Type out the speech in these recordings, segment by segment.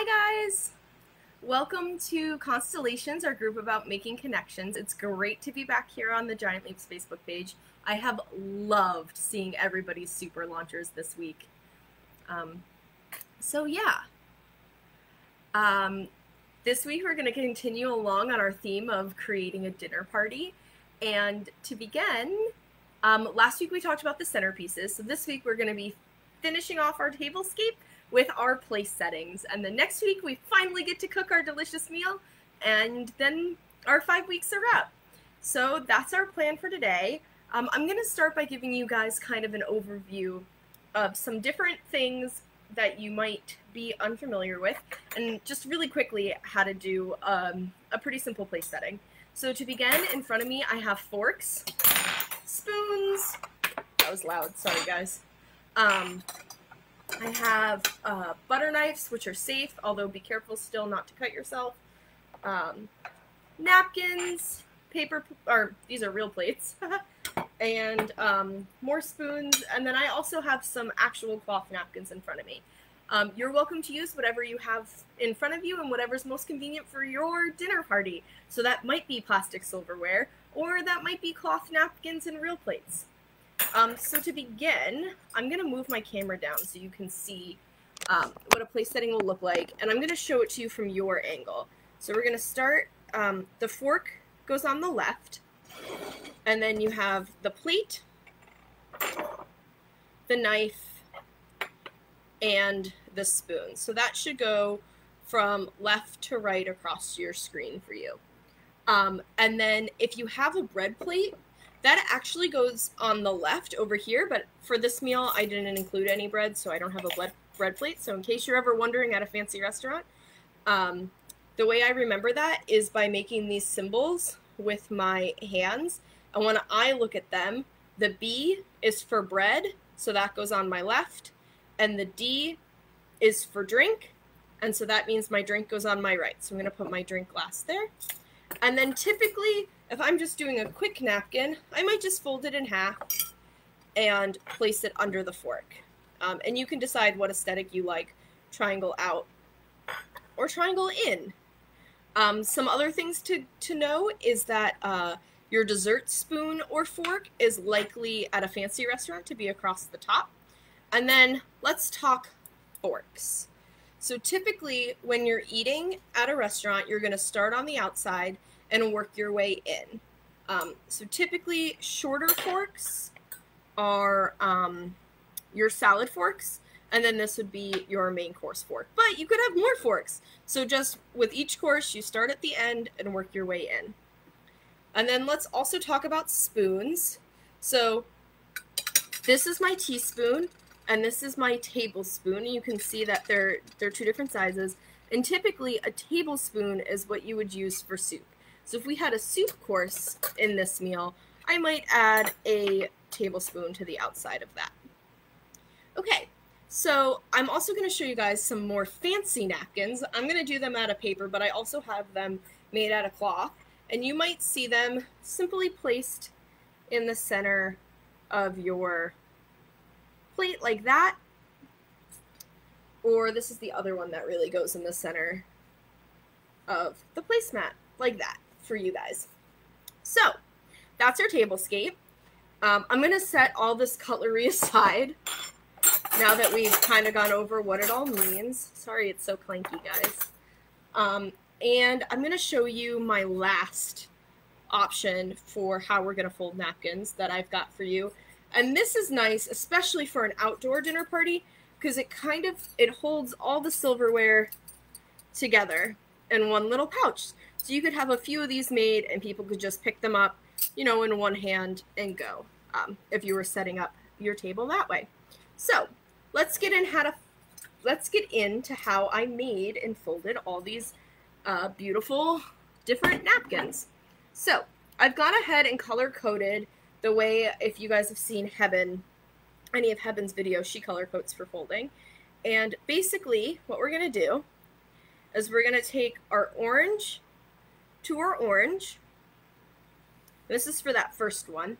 Hi guys! Welcome to Constellations, our group about making connections. It's great to be back here on the Giant Leaps Facebook page. I have loved seeing everybody's super launchers this week. This week we're going to continue along on our theme of creating a dinner party. And to begin, last week we talked about the centerpieces, so this week we're going to be finishing off our tablescape with our place settings, and the next week we finally get to cook our delicious meal, and then our 5 weeks are up. So that's our plan for today. I'm going to start by giving you guys kind of an overview of some different things that you might be unfamiliar with, and just really quickly how to do a pretty simple place setting. So to begin, in front of me I have forks, spoons, that was loud, sorry guys. I have butter knives, which are safe, although be careful still not to cut yourself. Napkins, these are real plates, and more spoons, and then I also have some actual cloth napkins in front of me. You're welcome to use whatever you have in front of you and whatever's most convenient for your dinner party. So that might be plastic silverware, or that might be cloth napkins and real plates. So to begin, I'm going to move my camera down so you can see what a place setting will look like, and I'm going to show it to you from your angle. So we're going to start, the fork goes on the left, and then you have the plate, the knife, and the spoon. So that should go from left to right across your screen for you. And then if you have a bread plate, that actually goes on the left over here, but for this meal, I didn't include any bread, so I don't have a bread plate. So in case you're ever wondering at a fancy restaurant, the way I remember that is by making these symbols with my hands. And when I look at them, the B is for bread, so that goes on my left, and the D is for drink, and so that means my drink goes on my right. So I'm going to put my drink glass there. And then typically, if I'm just doing a quick napkin, I might just fold it in half and place it under the fork. And you can decide what aesthetic you like, triangle out or triangle in. Some other things to know is that your dessert spoon or fork is likely at a fancy restaurant to be across the top. And then let's talk forks. So typically when you're eating at a restaurant, you're going to start on the outside and work your way in. So typically shorter forks are your salad forks, and then this would be your main course fork. But you could have more forks. So just with each course, you start at the end and work your way in. And then let's also talk about spoons. So this is my teaspoon, and this is my tablespoon, and you can see that they're two different sizes. And typically a tablespoon is what you would use for soup. So if we had a soup course in this meal, I might add a tablespoon to the outside of that. Okay, so I'm also going to show you guys some more fancy napkins. I'm going to do them out of paper, but I also have them made out of cloth, and you might see them simply placed in the center of your plate like that, or this is the other one that really goes in the center of the placemat like that for you guys. So that's our tablescape. I'm going to set all this cutlery aside now that we've kind of gone over what it all means. Sorry it's so clanky, guys. And I'm going to show you my last option for how we're going to fold napkins that I've got for you. And this is nice, especially for an outdoor dinner party, because it holds all the silverware together in one little pouch. So you could have a few of these made and people could just pick them up, you know, in one hand and go, if you were setting up your table that way. So let's get into how I made and folded all these beautiful different napkins. So I've gone ahead and color coded the way, if you guys have seen any of Heaven's videos, she color codes for folding. And basically what we're going to do is we're going to take our orange to our orange. This is for that first one.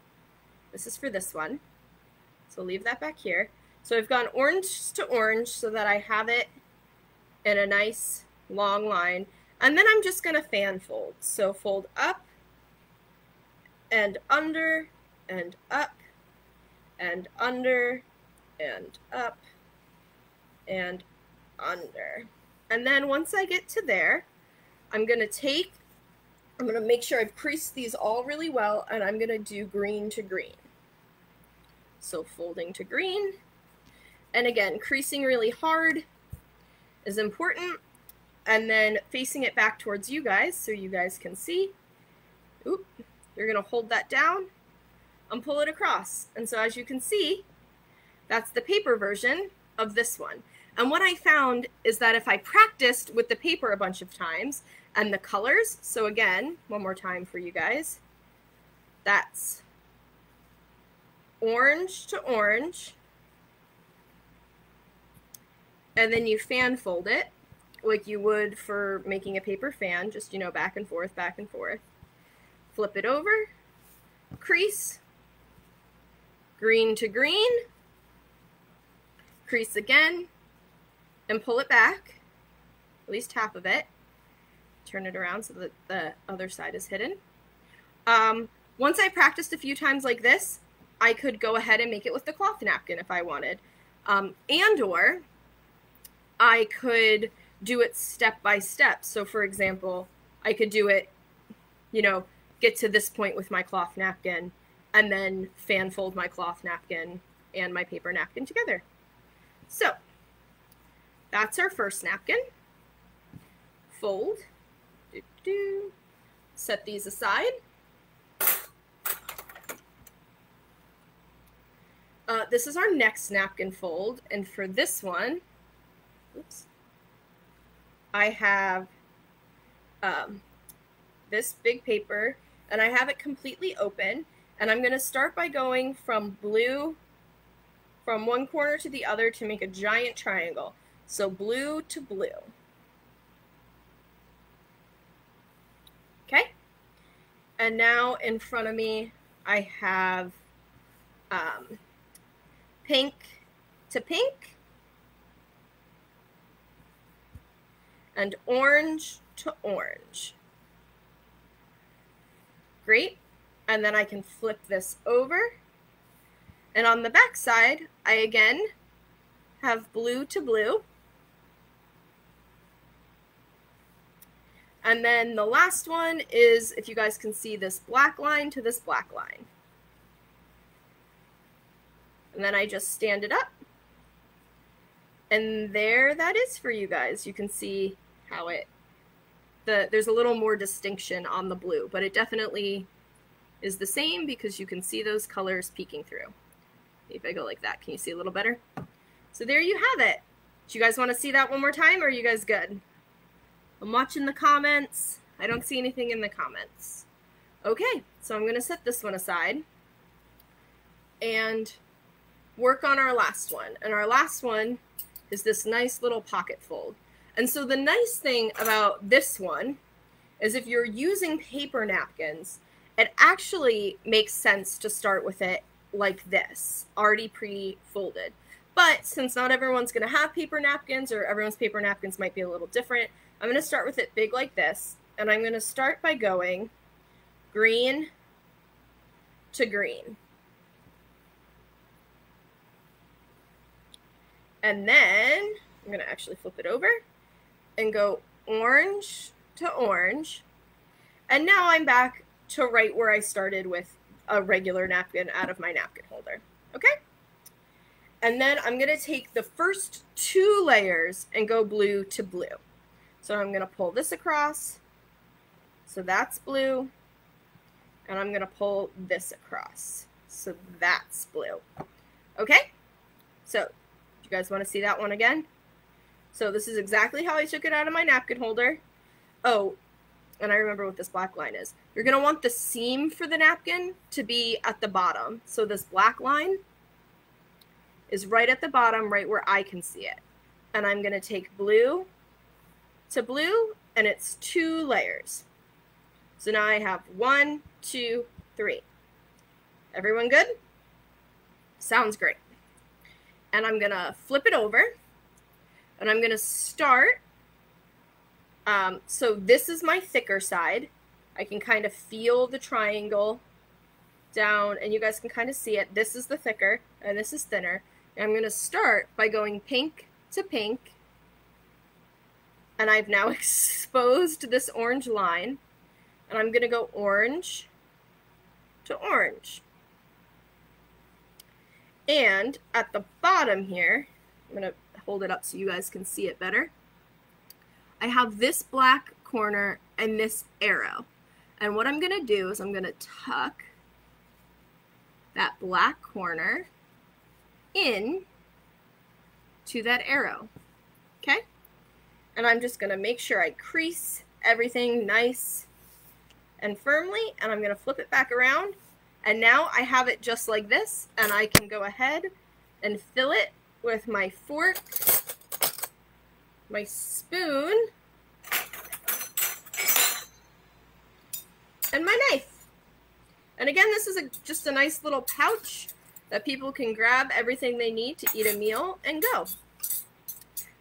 This is for this one. So leave that back here. So I've gone orange to orange so that I have it in a nice long line. And then I'm just going to fan fold. So fold up and under and up and under and up and under. And then once I get to there, I'm going to make sure I've creased these all really well, and I'm going to do green to green. So folding to green. And again, creasing really hard is important. And then facing it back towards you guys so you guys can see. Oop, you're going to hold that down and pull it across. And so as you can see, that's the paper version of this one. And what I found is that if I practiced with the paper a bunch of times and the colors, so again, one more time for you guys, that's orange to orange, and then you fan fold it like you would for making a paper fan, just, you know, back and forth, flip it over, crease, green to green, crease again, and pull it back, at least half of it. Turn it around so that the other side is hidden. Once I practiced a few times like this, I could go ahead and make it with the cloth napkin if I wanted. And/or I could do it step by step. So for example, I could do it, you know, get to this point with my cloth napkin and then fan fold my cloth napkin and my paper napkin together. So that's our first napkin. Fold. Set these aside. This is our next napkin fold, and for this one, oops, I have this big paper, and I have it completely open, and I'm going to start by going from blue from one corner to the other to make a giant triangle. So blue to blue. Okay, and now in front of me I have pink to pink and orange to orange. Great, and then I can flip this over, and on the back side I again have blue to blue. And then the last one is, if you guys can see, this black line to this black line. And then I just stand it up. And there that is for you guys. You can see how there's a little more distinction on the blue, but it definitely is the same because you can see those colors peeking through. If I go like that, can you see a little better? So there you have it. Do you guys want to see that one more time, or are you guys good? I'm watching the comments. I don't see anything in the comments. Okay, so I'm going to set this one aside and work on our last one. And our last one is this nice little pocket fold. And so the nice thing about this one is if you're using paper napkins, it actually makes sense to start with it like this, already pre-folded. But since not everyone's going to have paper napkins, or everyone's paper napkins might be a little different, I'm going to start with it big like this, and I'm going to start by going green to green. And then I'm going to actually flip it over and go orange to orange. And now I'm back to right where I started with a regular napkin out of my napkin holder. Okay? And then I'm going to take the first two layers and go blue to blue. So I'm going to pull this across. So that's blue. And I'm going to pull this across. So that's blue. Okay? So, you guys want to see that one again? So this is exactly how I took it out of my napkin holder. Oh, and I remember what this black line is. You're going to want the seam for the napkin to be at the bottom. So this black line is right at the bottom, right where I can see it. And I'm going to take blue to blue, and it's two layers. So now I have 1, 2, 3. Everyone good? Sounds great. And I'm going to flip it over, and I'm going to start So this is my thicker side. I can kind of feel the triangle down, and you guys can kind of see it. This is the thicker, and this is thinner. And I'm going to start by going pink to pink, and I've now exposed this orange line, and I'm going to go orange to orange. And at the bottom here, I'm going to hold it up so you guys can see it better. I have this black corner and this arrow. And what I'm going to do is I'm going to tuck that black corner in to that arrow. Okay? And I'm just going to make sure I crease everything nice and firmly, and I'm going to flip it back around. And now I have it just like this, and I can go ahead and fill it with my fork, my spoon, and my knife. And again, this is just a nice little pouch that people can grab everything they need to eat a meal and go.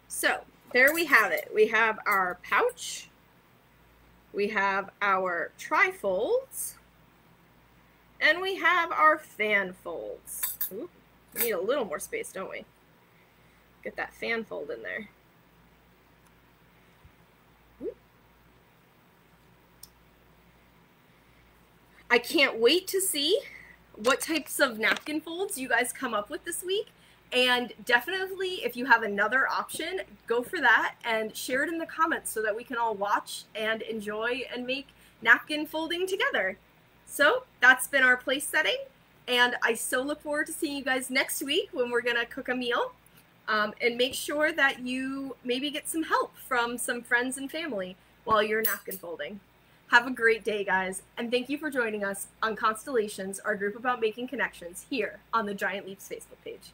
So there we have it. We have our pouch. We have our tri-folds. And we have our fan folds. Ooh, we need a little more space, don't we? Get that fan fold in there. Ooh. I can't wait to see what types of napkin folds you guys come up with this week. And definitely, if you have another option, go for that and share it in the comments so that we can all watch and enjoy and make napkin folding together. So that's been our place setting, and I so look forward to seeing you guys next week when we're going to cook a meal. And make sure that you maybe get some help from some friends and family while you're napkin folding. Have a great day, guys, and thank you for joining us on Constellations, our group about making connections, here on the Giant Leaps Facebook page.